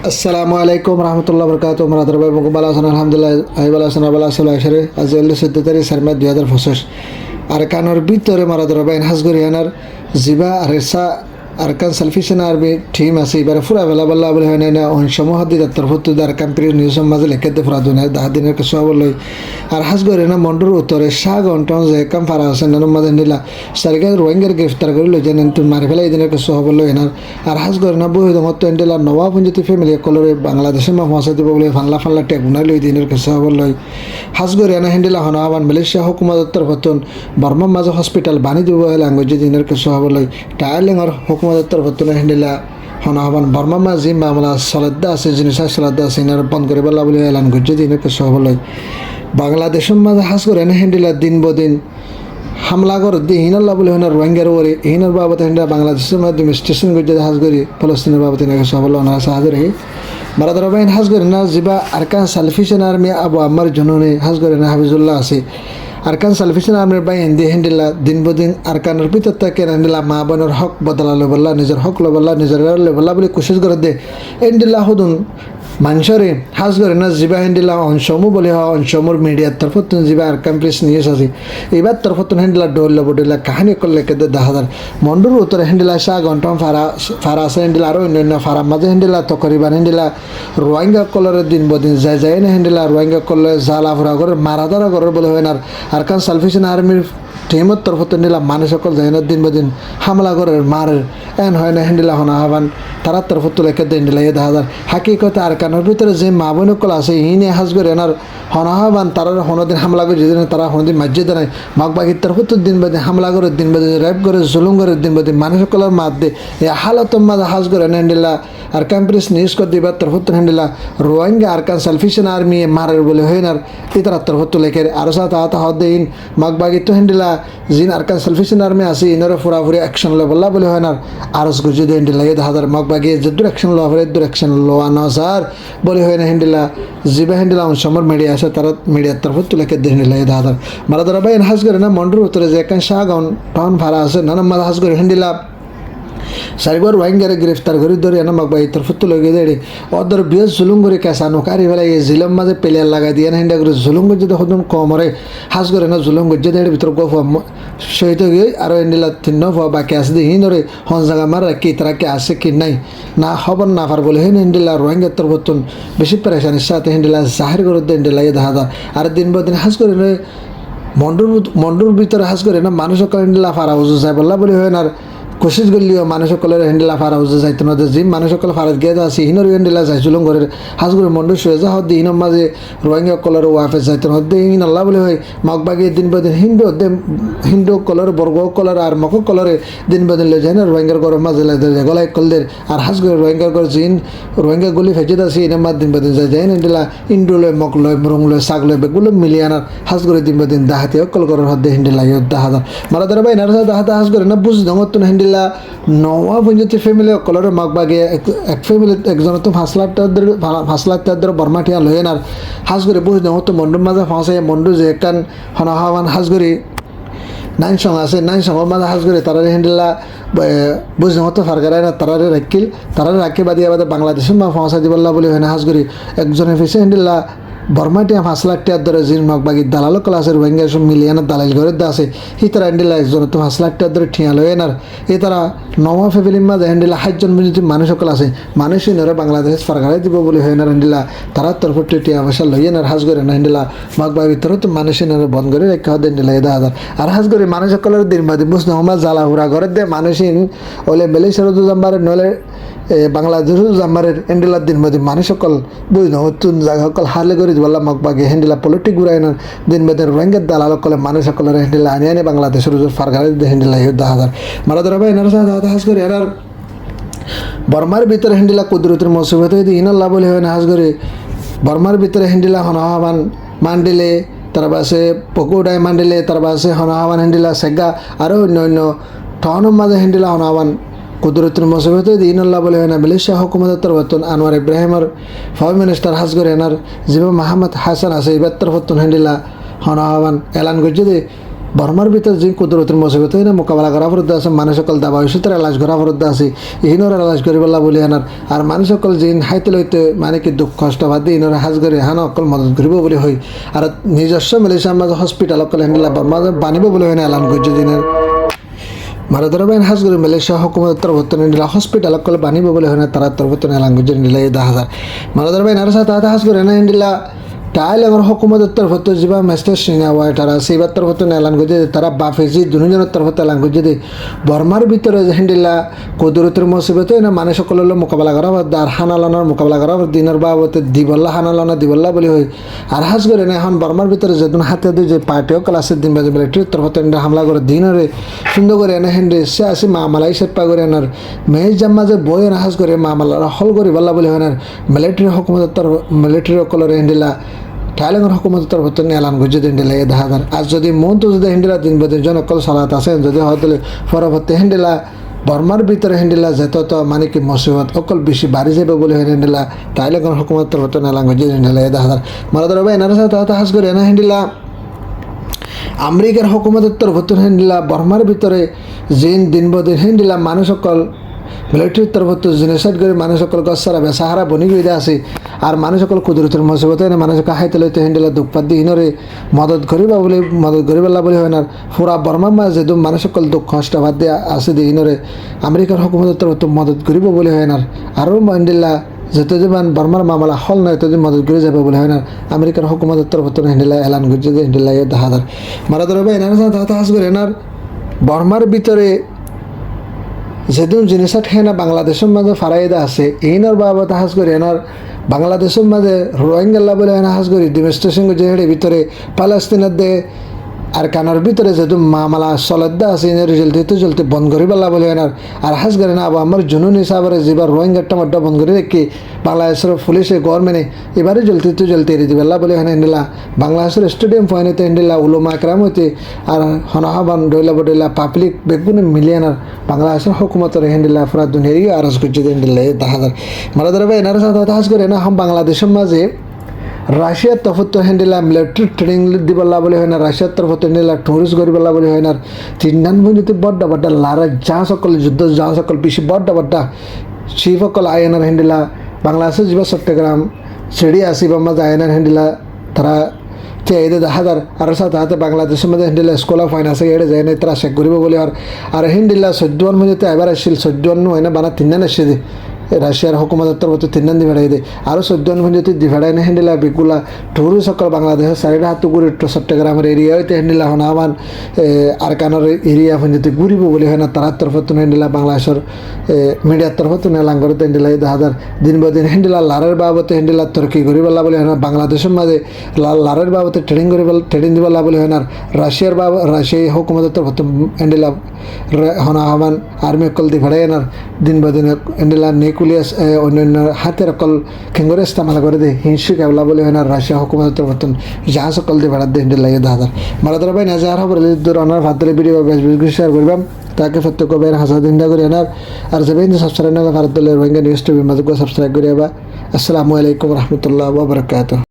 আসসালামু আলাইকুম রহমতুল্লাহ বরকাত মারাদার ভাই মুকুম বালা হাসান আলহামদুলিল্লাহ আমি বালা হাসান বালা আসলে আশরে আজ 14 তারিখ 2025 আর কানোর ভিতরে মারাদার ভাই হাজগরি আনার জিবা আরেসা আরকান সালফিশন আরবি টিম আছে এবারে ফুরা বেলা বল্লা বলে হয় না অন সমূহ দিদার তরফত আর কাম্পির নিউজ মাঝে লেখে দে ফুরা দুনিয়া 10 দিনের কিছু বলই আর হাজগরি না মন্ডুর উত্তরে শাহ গন্টন যে কাম ফারা আছে নানুর মাঝে নিলা সারিকা রোহিঙ্গার গ্রেফতার করে লই জানেন তুই মারি ফেলা এই দিনের কিছু বলই এনার আর হাজগরি না বই দমত এন্ডেলা নওয়া পঞ্জতি ফ্যামিলি কলরে বাংলাদেশে মা পৌঁছা দিব বলে ফাল্লা ফাল্লা টেক গুনাই লই দিনের কিছু বলই হাজগরি না হেন্ডেলা হনাবান মালয়েশিয়া হুকুমত তরফতন বর্মা মাঝে হসপিটাল বানি দিব ল্যাঙ্গুয়েজ দিনের কিছু বলই টাইলিংর তরফতন হেন্ডেলা হনাবান বর্মা মা জিম মামলা সলাদ্দা আছে জিনিস সলাদ্দা আছে এনার বন্ধ করে বলা বলে এলান করছে দিনের কিছু বলই বাংলাদেশের মাঝে হাজ করে না হেন্ডেলা দিন বদিন হামলা করে দিয়ে হিনাল্লা বলে হেনার রোহিঙ্গার ওরে হিনার বাবদ হেন্ডা বাংলাদেশের মাধ্যমে স্টেশন করছে হাজ করি ফলস্তিনের বাবদ এনাকে সবল ওনার সাহায্যে মারাদার বাইন হাজ করে না জিবা আরকান সালফিশন আর্মি আবু আম্মার জননে হাজ করে না হাফিজুল্লাহ আছে আরকান সালফিশন আর্মির বাই হিন্দি হেন্ডিলা দিন বদিন আরকানের ভিতর থেকে হেন্ডিলা মা বোনের হক বদলা লবল্লা নিজের হক লবল্লা নিজের লবল্লা বলে কোশিশ করে দে এন্ডিল্লা হুদুন মানুষরে হাজ করে না জিবা হেন্ডিলা অংশমু বলে হওয়া অংশমুর মিডিয়ার তরফতন জিবা আরকান প্রেস নিয়ে আসি এবার তরফতন হেন্ডিলা ডোল বডিলা কাহানি করলে কেদে 10,000 মন্ডুর উত্তরে হেন্ডিলা শাহ ঘন্টন ফারা আছে হেন্ডিলা আরও অন্যান্য ফারা মাঝে হেন্ডিলা তকরিবান হেন্ডিলা রোহিঙ্গা কলরের দিন বদিন যায় না হেন্ডিলা রোহিঙ্গা কলরে জালা ফুরা করে মারাদারা করে বলে হয় না আরকান সালফিশন আর্মির টিমত তরফত নিলাম মানুষ সকল যায় না দিন বদিন হামলা করে মারের এন হয় না হেন্ডিলা হনা হাবান তারা তরফত লেখে দিলা এ 10,000 হাকিকতে আরকানের ভিতরে যে মা বোন কল আছে ইনে হাজ করে এনার হনা হাবান তারা হনদিন হামলা করে যেদিন তারা হনদিন মসজিদে নাই মাক বাকি তরফত দিন বদিন হামলা করে দিন বদিন রেপ করে জুলুম করে দিন বদিন মানুষ সকলের মাত দে এ হালত মাঝে হাজ করে হেন্ডিলা আরকান প্রেস নিউজ করে দিবার তরফত হেন্ডিলা রোহিঙ্গা আরকান সালফিশন আর্মি মারের বলে হয় না ইতারা তরফত লেখে আর সাথে হাত হদিন মাক বাকি তো হেন্ডিলা জিন আরকান সালফিশন আর্মি আছে ইনারে ফুরাফুরি অ্যাকশন লেবল্লা বলে হয় না আরস গুজি দে হেন্ডিলা এ 10,000 মাক বাকি যদুর অ্যাকশন লো হরে দূর অ্যাকশন লো আনা স্যার বলে হয় না হেন্ডিলা জিবা হেন্ডিলা সমর মিডিয়া আছে তারা মিডিয়ার তরফত লেখে দে হেন্ডিলা এ 10,000 মারা ধরা ভাই হাজ করে না মন্ডুর উত্তরে যে কান শাহ টাউন ভাড়া আছে নানা মারা হাজ করে হেন্ডিলা সারিবার রোহিঙ্গারে গ্রেফতার করে ধরে এনে মাক বাই তরফত লগে দেড়ে ওদের বিয়ে জুলুম করে কেসানো কারি বেলা এই জিলম মাঝে পেলিয়ার লাগাই দিয়ে হেন্ডা করে জুলুম গজ্জে হদম কমরে হাজ করে না জুলুম গজ্জে দেড়ে ভিতর গফ সহিত গিয়ে আর এন্ডিলা তিন ফোয়া বাকি আসে দিয়ে হিনরে হন জায়গা মারা কি তারা কে আসে কি নাই না খবর না পার বলে হেন হেন্ডিলা রোহিঙ্গার তরফতন বেশি পেরেশানির সাথে হেন্ডিলা জাহির করে দেন হেন্ডিলা এ 10,000 আর দিন বদিন হাজ করে মন্ডুর ভিতরে হাজ করে না মানুষ হেন্ডিলা ফারা উজু যায় বললা বলে হয় না কোশিশ করলিও মানুষ সকলের হেন্ডেলা ফারা উজে যাইতো না জিম মানুষ সকল ফারাত গিয়ে আছে হিনর হেন্ডেলা যাইছিলাম ঘরের হাজ করে মন্ডু শুয়ে যা হদ্দি হিনর মাঝে রোহিঙ্গা কলর ওয়াফে যাইতো না হদ্দি হিন আল্লাহ বলে হয় মগ বাগিয়ে দিন বদিন হিন্দু কলর বর্গ কলর আর মক কলরে দিন বদিন লে যায় না রোহিঙ্গার ঘরের মাঝে গলায় কলদের আর হাজ করে রোহিঙ্গার ঘর জিন রোহিঙ্গা গুলি ফেঁচে আছে এনে মাঝ দিন বদিন যায় হেন্ডেলা ইন্ডু লয় মক লয় মুরং লয় শাক লয় বেগুলো মিলিয়ে আনার হাজ করে দিন বদিন দাহাতে অকল করার হদ্দে হেন্ডেলা 10,000 মারা ধরা ভাই নারা দাহাতে হাজ করে না বুঝ দমত হেন্ডেলা নওয়া পঞ্জতি ফ্যামিলি কলরে মাক বাগে এক ফ্যামিলি একজন তো 5 লাখ টাকা বর্মাটিয়া লয়ে আর হাজ করে বুঝ দেও তো মন্ডুর মাঝে ফাঁসাই মন্ডু যে কান হনাহাওয়ান হাজ করে 9 সং আছে 9 সঙ্গের মাঝে হাজ করে তারা হেন্ডেলা বুঝ দেও তো ফারগারায় না তারা রাখি বাদিয়া বাদে বাংলাদেশের মা ফাঁসা দিবল্লা বলে হয় না হাজ করে একজনের ফেসে হেন্ডেলা বর্মাটিয়া 5 লাখ টাকার ধরে জিন মাক বাগি দালালো ক্লাসের রোহিঙ্গা সব মিলিয়ানা দালাল ঘরে আছে হি তারা হ্যান্ডেলা একজন তো 5 লাখ টাকার ধরে ঠিয়া লয় এনার এ তারা নওয়া ফ্যামিলির মাঝে হ্যান্ডেলা 60 জন যদি মানুষ সকল আছে মানুষই নরে বাংলাদেশ ফারগারাই দিব বলে হয় না হ্যান্ডেলা তারা তরফ টিয়া পয়সা লই এনার হাজ করে না হ্যান্ডেলা মাক বাগি ভিতরে তো মানুষই নরে বন্ধ করে রেখে হয় হ্যান্ডেলা এ 10,000 আর হাজ করে মানুষ সকলের দিন বাদে বুঝতে আমার জ্বালা হুরা ঘরে দে মানুষই ওলে মেলেশ্বর জাম্বারে নলে বাংলাদেশ জাম্বারের হ্যান্ডেলার দিন বাদে মানুষ সকল বুঝ নতুন জায়গা সকল হারলে করে বললাম মক বাগে হেন্ডেলা পলিটিক ঘুরাই না দিন বেদের রোহিঙ্গার দালাল কলে মানুষ সকলের হেন্ডেলা আনি আনি বাংলাদেশের ফারগারে হেন্ডেলা 10,000 মারা ধরা ভাই এনার সাথে হাজ করে এনার বর্মার ভিতরে হেন্ডেলা কুদরতের মসিবত হয়ে দিই ইনাল্লাহ বলে হয় না হাজ করে বর্মার ভিতরে হেন্ডেলা হনহাবান মান্ডিলে তার বাসে পকুডায় মান্ডিলে তার বাসে হনহাবান হেন্ডেলা সেগা আরও অন্য ঠনের মাঝে হেন্ডেলা হনহাবান কুদরতের মসিবত ইনাল্লাহ বলে হয় না মালয়েশিয়া হুকুমতের তরফতন আনোয়ার ইব্রাহিমর ফরেন মিনিস্টার হাজ করে এনার জিবা মাহমদ হাসান আছে এবার তরফতন হেন্ডিলা হনহাবান এলান করছে বর্মার ভিতর যে কুদরতের মুসিবত হয় না মোকাবেলা করা ফরদ্দ আছে মানুষ সকল দাবা ওষুধের এলাজ করা ফরদ্দ আছে ইহিনোর এলাজ করি বললা বলি আনার আর মানুষ সকল যে হাইতে লইতে মানে কি দুঃখ কষ্ট বাদ দিয়ে ইনোর হাজ করে হান অকল মদত করিব বলে হয় আর নিজস্ব মিলিশিয়ার মাঝে হসপিটাল অকল হ্যান্ডেল বর্মা বানিব বলে হয় না এলান করছে দিনের মারাদরবাইন হাজগুড়ি মালয়েশিয়া হুকুমত তরফতন নিলা হসপিটাল অকল বানিব বলে হয় না তারা তরফতন এলান করছে নিলা 10,000 মারাদরবাইন আর সাথে হাজগুড়ি না নিলা তাইলে আমার হুকুমতের তরফত যা মেস্টার সিনা ওয়াই তারা সেইবার তরফত এলান করছে তারা বাফেজি দুজনের তরফত এলান করছে যে বর্মার ভিতরে হেন্ডিলা কদরতের মুসিবত না মানুষ সকলের মোকাবেলা করা আর হানালানোর মোকাবেলা করা দিনের বাবতে দিবল্লা হানালানা দিবল্লা বলি হয় আর হাজ করে না এখন বর্মার ভিতরে যেদিন হাতে দিয়ে যে পার্টিও ক্লাসের দিন বাজে মিলিটারির তরফত হামলা করে দিনরে সুন্দর করে এনে হেন্ডি সে আসি মামালাই সেপা করে এনার মেয়ে জাম্মা যে বই এনে হাজ করে মামালারা হল করি বল্লা বলি হয় না মিলিটারি হুকুমতের তরফ মিলিটারি সকলের হেন্ডিলা থাইল্যান্ডের হুকুমতের তরফত এলান করছে হেন্ডিলা 10,000 আর যদি মন তো যদি হেন্ডিলা দিন বাদে জন অকল সালাত আছে যদি হয়তো পরবর্তী হেন্ডিলা বর্মার ভিতরে হেন্ডিলা যেত তো মানে কি মুসিবত অকল বেশি বাড়ি যাবে বলে হেন্ডিলা থাইল্যান্ডের হুকুমতের তরফত এলান করছে হেন্ডিলা 10,000 মারাদর ভাই এনার সাথে হাজ করে এনা হেন্ডিলা আমেরিকার হুকুমতের তরফত হেন্ডিলা বর্মার ভিতরে জিন দিন বাদে হেন্ডিলা মানুষ সকল মিলিটারির তরফত জেনোসাইড করে মানুষ সকল গছারা বেসাহারা বনি গিয়ে আছে আর মানুষ সকল কুদরতের মুসিবত না মানুষ হাইতে লইতে হেন্ডেলা দুঃখপাত দিয়ে ইনরে মদত করিবা বলে হয় না পুরা বর্মা মাঝে যেহেতু মানুষ সকল দুঃখ কষ্ট বাদ দিয়ে আছে দিয়ে ইনরে আমেরিকার হুকুমতের তরফত মদত করিব বলে হয় না আরও হেন্ডেলা যেতে যেমন বর্মার মামলা হল নয় তখন মদত করে যাবে বলে হয় না আমেরিকার হুকুমতের তরফত হেন্ডেলা এলান করছে যে হেন্ডেলা 10,000 মারাদর ভাই এনার সাথে হাজ করে এনার বর্মার ভিতরে যেদিন জিনিসটা ঠেয়ে না বাংলাদেশের মাঝে ফারাইদা আছে এইনার বাবদ হাজ করে এনার বাংলাদেশের মাঝে রোহিঙ্গাল্লা বলে এনা হাজ করি ডিমেস্টেশন যে হেঁটে ভিতরে পালাস্তিনের দে আর কানার ভিতরে যেহেতু মামলা চলদ্দা আছে এনে রিজাল্ট বন্ধ করি পেলা বলে এনার আর হাজ করে না আবার আমার জুনুন হিসাবে যেবার রোহিঙ্গারটা মাড্ডা বন্ধ করে রেখে বাংলাদেশের পুলিশে গভর্নমেন্টে এবারে জ্বলতে এড়িয়ে দিবেলা বলে এখানে হেন্ডিলা বাংলাদেশের স্টেডিয়াম পয়েন্টে হেন্ডিলা উলমা একরাম হইতে আর হনাহাবান ডইলা বডইলা পাবলিক বেগুনে মিলিয়নার বাংলাদেশের হুকুমতের হেন্ডিলা পুরা দুনিয়ারই আরজ করছে হেন্ডিলা 10,000 মারাদর ভাই এনার সাথে হাজ করে না হাম বাংলাদেশের মাঝে রাশিয়ার তরফত হেন্ডিলা মিলিটারি ট্রেনিং দিবলা বলে হয় না রাশিয়ার তরফত হেন্ডিলা টুরিস্ট করিবলা বলে হয় না তিনদান বন্ধুতে বড্ডা লারা যা সকল যুদ্ধ যা সকল পিসি বড্ডা সেই সকল আয়নার হেন্ডিলা বাংলাদেশের যা চট্টগ্রাম ছেড়ে আসিবা মাঝে আয়নার হেন্ডিলা তারা এদের 10,000 আর সাথে হাতে বাংলাদেশের মধ্যে হেন্ডিলা স্কুল অফ ফাইন্যান্সে এড়ে যায় না তারা শেখ করিব বলে আর হেন্ডিলা 14 মধ্যে এবার আসছিল 14 হয় না বানা 3 আসছে রাশিয়ার হুকুমতের তরফ 3 দিভাড়াই দেয় আরও 14 মধ্যে দিভাড়াই না হেন্ডিলা বিগুলা টুরু সকল বাংলাদেশের সাইডে হাত ঘুরে চট্টগ্রামের এরিয়া হইতে হেন্ডিলা হনামান আর কানোর এরিয়া পর্যন্ত ঘুরিব বলে হয় না তার তরফত হেন্ডিলা বাংলাদেশের মিডিয়ার তরফত এলান করে হেন্ডিলা 10,000 দিন বদিন হেন্ডিলা লারের বাবতে হেন্ডিলা তরকি করিবেলা বলে হয় না বাংলাদেশের মাঝে লারের বাবতে ট্রেডিং দিবেলা বলে হয় না রাশিয়ার হুকুমতের তরফত হেন্ডিলা হনামান আর্মি অকল দিভাড়াই না দিন বদিন হেন্ডিলা নিউক্লিয়াস অন্যান্য হাতের অকল খেঙ্গরে ইস্তেমাল করে দে হিংসি কেবলা বলে হয় না রাশিয়া হুকুমতের তরফতন যা সকল দিয়ে ভাড়া দিয়ে হেন্ডিল লাগে 10,000 মারাদর ভাই নাজার হবে দূর অনার ভাতরে ভিডিও বেশ শেয়ার করবাম তাকে প্রত্যেক বাইরে হাজার দিনটা করে আনার আর যাবে সাবস্ক্রাইব না ভারত দলের রোহিঙ্গা নিউজ টিভির মাঝে সাবস্ক্রাইব করে আসসালামু আলাইকুম রহমতুল্লাহ ওয়া বারাকাতুহু।